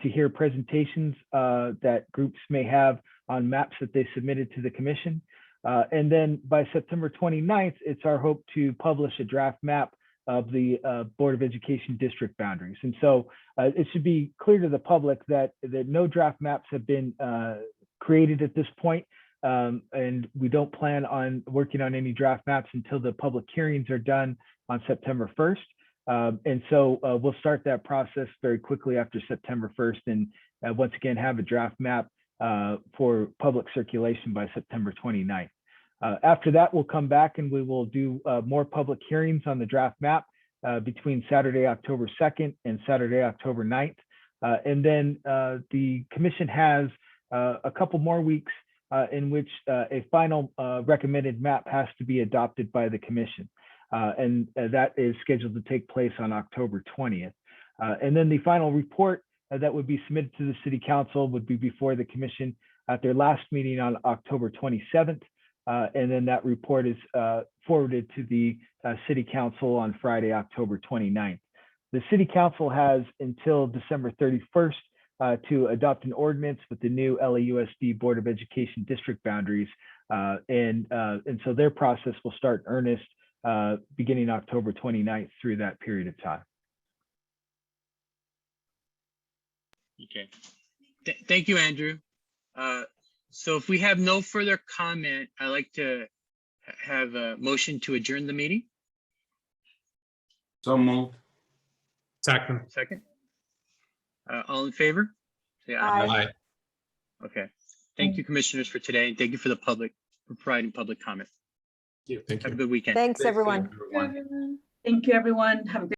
to hear presentations that groups may have on maps that they submitted to the commission. And then by September 29th, it's our hope to publish a draft map of the Board of Education district boundaries. And so it should be clear to the public that no draft maps have been created at this point. And we don't plan on working on any draft maps until the public hearings are done on September 1st. And so we'll start that process very quickly after September 1st, and once again have a draft map for public circulation by September 29th. After that, we'll come back and we will do more public hearings on the draft map between Saturday, October 2nd and Saturday, October 9th. And then the commission has a couple more weeks in which a final recommended map has to be adopted by the commission. And that is scheduled to take place on October 20th. And then the final report that would be submitted to the City Council would be before the commission at their last meeting on October 27th. And then that report is forwarded to the City Council on Friday, October 29th. The City Council has until December 31st to adopt an ordinance with the new LAUSD Board of Education district boundaries. And so their process will start in earnest beginning October 29th through that period of time. Okay. Thank you, Andrew. So if we have no further comment, I'd like to have a motion to adjourn the meeting. So moved. Second. Second. All in favor? Say Aye. Okay. Thank you, commissioners, for today, and thank you for the public for providing public comment. Thank you. Have a good weekend. Thanks, everyone. Thank you, everyone. Have a good